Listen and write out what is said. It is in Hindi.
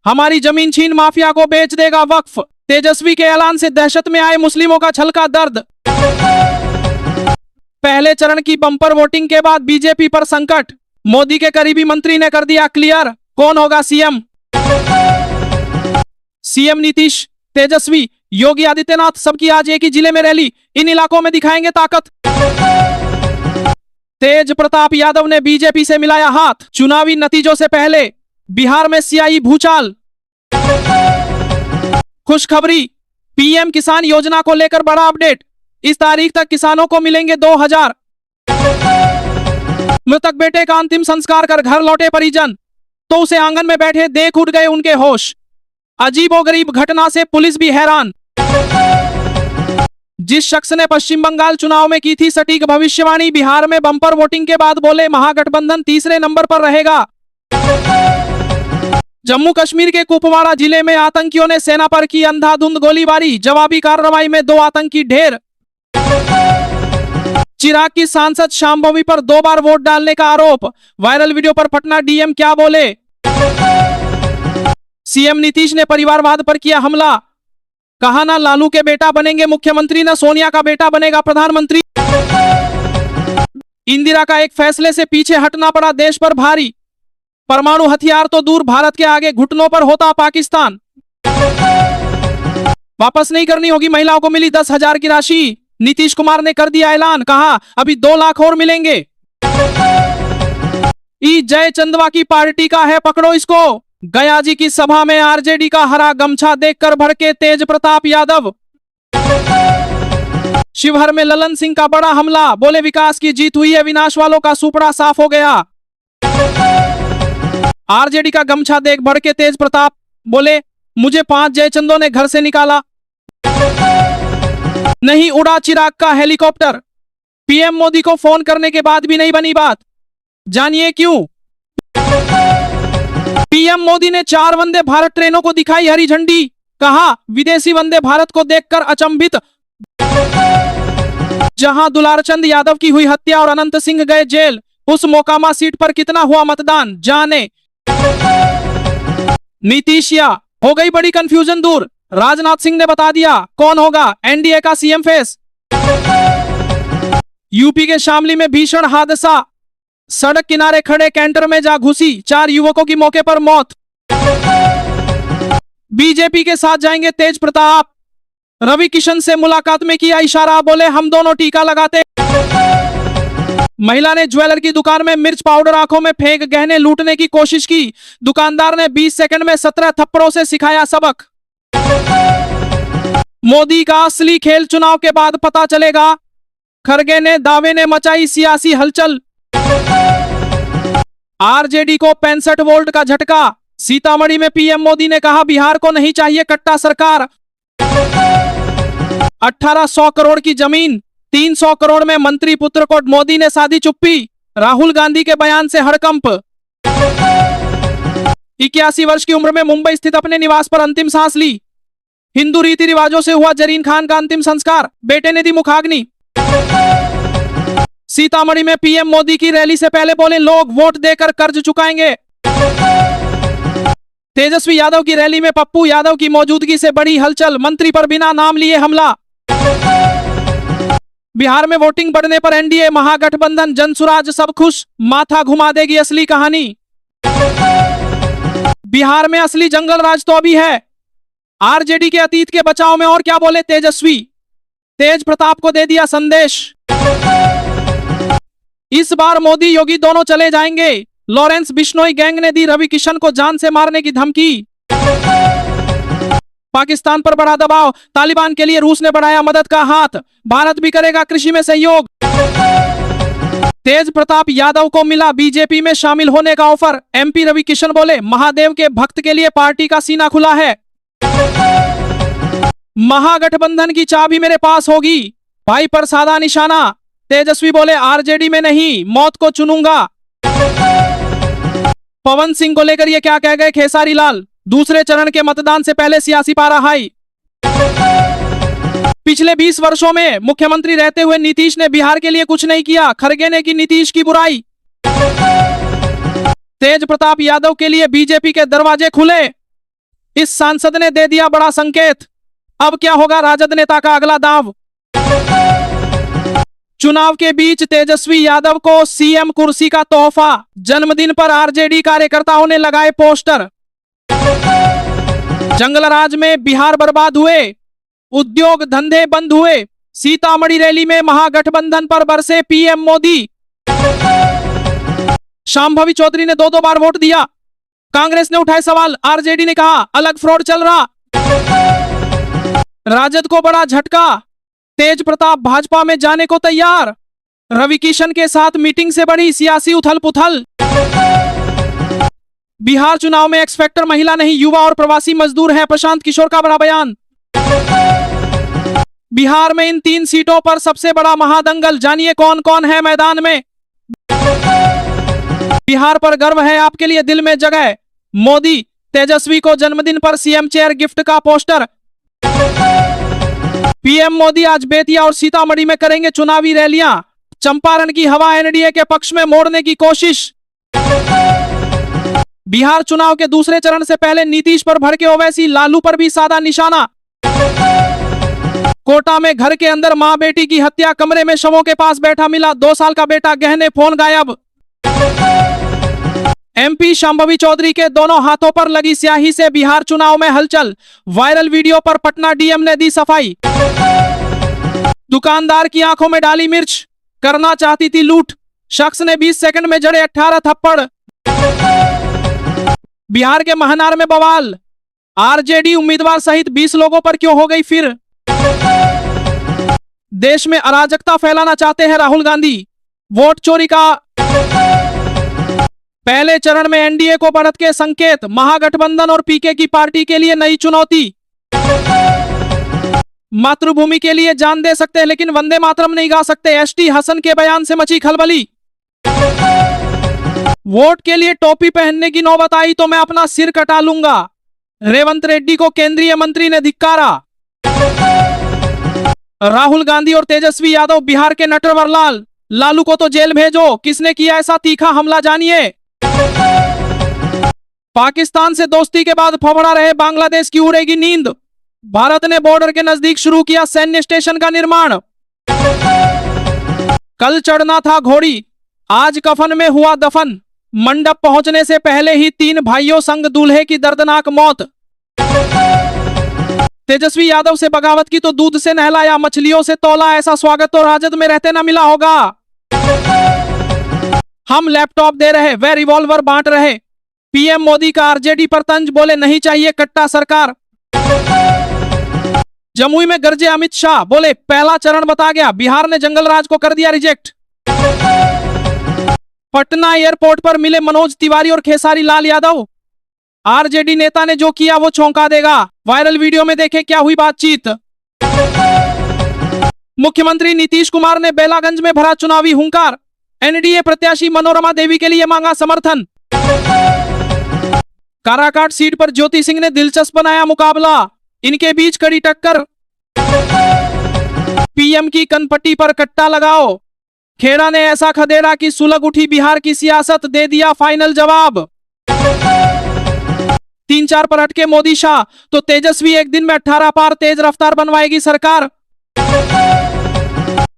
हमारी जमीन छीन माफिया को बेच देगा वक्फ। तेजस्वी के ऐलान से दहशत में आए मुस्लिमों का छलका दर्द। पहले चरण की बम्पर वोटिंग के बाद बीजेपी पर संकट। मोदी के करीबी मंत्री ने कर दिया क्लियर, कौन होगा सीएम। सीएम नीतीश, तेजस्वी, योगी आदित्यनाथ सबकी आज एक ही जिले में रैली। इन इलाकों में दिखाएंगे ताकत। तेज प्रताप यादव ने बीजेपी से मिलाया हाथ। चुनावी नतीजों से पहले बिहार में सियाई भूचाल। खुशखबरी, पीएम किसान योजना को लेकर बड़ा अपडेट। इस तारीख तक किसानों को मिलेंगे 2000। मृतक बेटे का अंतिम संस्कार कर घर लौटे परिजन, तो उसे आंगन में बैठे देख उठ गए उनके होश। अजीबोगरीब घटना से पुलिस भी हैरान। जिस शख्स ने पश्चिम बंगाल चुनाव में की थी सटीक भविष्यवाणी, बिहार में बम्पर वोटिंग के बाद बोले महागठबंधन तीसरे नंबर पर रहेगा। जम्मू कश्मीर के कुपवाड़ा जिले में आतंकियों ने सेना पर की अंधाधुंध गोलीबारी। जवाबी कार्रवाई में 2 आतंकी ढेर। चिराग की सांसद शांभवी पर 2 बार वोट डालने का आरोप। वायरल वीडियो पर पटना डीएम क्या बोले। सीएम नीतीश ने परिवारवाद पर किया हमला। कहा ना लालू के बेटा बनेंगे मुख्यमंत्री, ना सोनिया का बेटा बनेगा प्रधानमंत्री। इंदिरा का एक फैसले से पीछे हटना पड़ा देश पर भारी। परमाणु हथियार तो दूर, भारत के आगे घुटनों पर होता पाकिस्तान। वापस नहीं करनी होगी महिलाओं को मिली 10,000 की राशि। नीतीश कुमार ने कर दिया ऐलान, कहा अभी 2 लाख और मिलेंगे। ई जय चंदवा की पार्टी का है, पकड़ो इसको। गया जी की सभा में आरजेडी का हरा गमछा देखकर भड़के तेज प्रताप यादव। शिवहर में ललन सिंह का बड़ा हमला, बोले विकास की जीत हुई है, विनाश वालों का सुपड़ा साफ हो गया। आरजेडी का गमछा देख भड़के तेज प्रताप, बोले मुझे 5 जयचंदों ने घर से निकाला। नहीं उड़ा चिराग का हेलीकॉप्टर। पीएम मोदी को फोन करने के बाद भी नहीं बनी बात, जानिए क्यों। पीएम मोदी ने 4 वंदे भारत ट्रेनों को दिखाई हरी झंडी। कहा विदेशी वंदे भारत को देखकर अचंभित। जहां दुलारचंद यादव की हुई हत्या और अनंत सिंह गए जेल, उस मोकामा सीट पर कितना हुआ मतदान, जाने। नीतीशिया, हो गई बड़ी कंफ्यूजन दूर। राजनाथ सिंह ने बता दिया कौन होगा एनडीए का सीएम फेस। यूपी के शामली में भीषण हादसा, सड़क किनारे खड़े कैंटर में जा घुसी, 4 युवकों की मौके पर मौत। बीजेपी के साथ जाएंगे तेज प्रताप। रवि किशन से मुलाकात में किया इशारा, बोले हम दोनों टीका लगाते। महिला ने ज्वेलर की दुकान में मिर्च पाउडर आंखों में फेंक गहने लूटने की कोशिश की। दुकानदार ने 20 सेकंड में 17 थप्पड़ों से सिखाया सबक। मोदी का असली खेल चुनाव के बाद पता चलेगा। खरगे ने दावे ने मचाई सियासी हलचल। आरजेडी को 65 वोल्ट का झटका। सीतामढ़ी में पीएम मोदी ने कहा बिहार को नहीं चाहिए कट्टा सरकार। 1800 करोड़ की जमीन, 300 करोड़ में मंत्री पुत्र को मोदी ने साधी चुप्पी। राहुल गांधी के बयान से हड़कंप। 81 वर्ष की उम्र में मुंबई स्थित अपने निवास पर अंतिम सांस ली। हिंदू रीति रिवाजों से हुआ जरीन खान का अंतिम संस्कार, बेटे ने दी मुखाग्नि। सीतामढ़ी में पीएम मोदी की रैली से पहले बोले लोग वोट देकर कर्ज चुकाएंगे। तेजस्वी यादव की रैली में पप्पू यादव की मौजूदगी से बड़ी हलचल, मंत्री पर बिना नाम लिए हमला। बिहार में वोटिंग बढ़ने पर एनडीए महागठबंधन जनसुराज सब खुश, माथा घुमा देगी असली कहानी। बिहार में असली जंगल राज तो अभी है। आरजेडी के अतीत के बचाव में और क्या बोले तेजस्वी। तेज प्रताप को दे दिया संदेश, इस बार मोदी योगी दोनों चले जाएंगे। लॉरेंस बिश्नोई गैंग ने दी रवि किशन को जान से मारने की धमकी। पाकिस्तान पर बढ़ा दबाव, तालिबान के लिए रूस ने बढ़ाया मदद का हाथ। भारत भी करेगा कृषि में सहयोग। तेज प्रताप यादव को मिला बीजेपी में शामिल होने का ऑफर। एमपी रवि किशन बोले महादेव के भक्त के लिए पार्टी का सीना खुला है। महागठबंधन की चाबी मेरे पास होगी, भाई पर साधा निशाना। तेजस्वी बोले आरजेडी में नहीं, मौत को चुनूंगा। पवन सिंह को लेकर ये क्या कह गए खेसारी लाल। दूसरे चरण के मतदान से पहले सियासी पारा हाई। पिछले 20 वर्षों में मुख्यमंत्री रहते हुए नीतीश ने बिहार के लिए कुछ नहीं किया, खरगे ने की नीतीश की बुराई। तेज प्रताप यादव के लिए बीजेपी के दरवाजे खुले। इस सांसद ने दे दिया बड़ा संकेत। अब क्या होगा राजद नेता का अगला दांव। चुनाव के बीच तेजस्वी यादव को सीएम कुर्सी का तोहफा, जन्मदिन पर आरजेडी कार्यकर्ताओं ने लगाए पोस्टर। जंगलराज में बिहार बर्बाद हुए, उद्योग धंधे बंद हुए, सीतामढ़ी रैली में महागठबंधन पर बरसे पीएम मोदी। शांभवी चौधरी ने 2 बार वोट दिया। कांग्रेस ने उठाए सवाल, आरजेडी ने कहा अलग फ्रॉड चल रहा। राजद को बड़ा झटका, तेज प्रताप भाजपा में जाने को तैयार। रवि किशन के साथ मीटिंग से बड़ी सियासी उथल पुथल। बिहार चुनाव में एक्स फैक्टर महिला नहीं, युवा और प्रवासी मजदूर हैं, प्रशांत किशोर का बड़ा बयान। बिहार में इन 3 सीटों पर सबसे बड़ा महादंगल, जानिए कौन कौन है मैदान में। बिहार पर गर्व है, आपके लिए दिल में जगह। मोदी, तेजस्वी को जन्मदिन पर सीएम चेयर गिफ्ट का पोस्टर। पीएम मोदी आज बेतिया और सीतामढ़ी में करेंगे चुनावी रैलियां। चंपारण की हवा एनडीए के पक्ष में मोड़ने की कोशिश। बिहार चुनाव के दूसरे चरण से पहले नीतीश पर भड़के ओवैसी, लालू पर भी साधा निशाना। कोटा में घर के अंदर मां बेटी की हत्या, कमरे में शवों के पास बैठा मिला 2 साल का बेटा, गहने फोन गायब। एमपी शांभवी चौधरी के दोनों हाथों पर लगी स्याही से बिहार चुनाव में हलचल, वायरल वीडियो पर पटना डीएम ने दी सफाई। दुकानदार की आंखों में डाली मिर्च, करना चाहती थी लूट, शख्स ने 20 सेकंड में जड़े 18 थप्पड़। बिहार के महनार में बवाल, आरजेडी उम्मीदवार सहित 20 लोगों पर क्यों हो गई फिर। देश में अराजकता फैलाना चाहते हैं राहुल गांधी, वोट चोरी का। पहले चरण में एनडीए को बढ़त के संकेत, महागठबंधन और पीके की पार्टी के लिए नई चुनौती। मातृभूमि के लिए जान दे सकते हैं लेकिन वंदे मातरम नहीं गा सकते, एसटी हसन के बयान से मची खलबली। वोट के लिए टोपी पहनने की नौबत आई तो मैं अपना सिर कटा लूंगा, रेवंत रेड्डी को केंद्रीय मंत्री ने धिक्कारा। राहुल गांधी और तेजस्वी यादव बिहार के नटवरलाल, लालू को तो जेल भेजो, किसने किया ऐसा तीखा हमला जानिए। पाकिस्तान से दोस्ती के बाद फफड़ा रहे बांग्लादेश की उड़ेगी नींद, भारत ने बॉर्डर के नजदीक शुरू किया सैन्य स्टेशन का निर्माण। कल चढ़ना था घोड़ी, आज कफन में हुआ दफन, मंडप पहुंचने से पहले ही 3 भाइयों संग दूल्हे की दर्दनाक मौत। तेजस्वी यादव से बगावत की तो दूध से नहलाया, मछलियों से तौला, ऐसा स्वागत तो राजद में रहते न मिला होगा। हम लैपटॉप दे रहे, वे रिवॉल्वर बांट रहे, पीएम मोदी का आरजेडी पर तंज, बोले नहीं चाहिए कट्टा सरकार। जमुई में गरजे अमित शाह, बोले पहला चरण बता गया, बिहार ने जंगलराज को कर दिया रिजेक्ट। पटना एयरपोर्ट पर मिले मनोज तिवारी और खेसारी लाल यादव, आरजेडी नेता ने जो किया वो चौंका देगा। वायरल वीडियो में देखे क्या हुई बातचीत। मुख्यमंत्री नीतीश कुमार ने बेलागंज में भरा चुनावी हुंकार, एनडीए प्रत्याशी मनोरमा देवी के लिए मांगा समर्थन। काराकाट सीट पर ज्योति सिंह ने दिलचस्प बनाया मुकाबला, इनके बीच कड़ी टक्कर। पीएम की कनपट्टी पर कट्टा लगाओ, खेड़ा ने ऐसा खदेड़ा कि सुलग उठी बिहार की सियासत, दे दिया फाइनल जवाब। 3-4 पर हटके मोदी शाह, तो तेजस्वी एक दिन में 18 पार तेज रफ्तार बनवाएगी सरकार।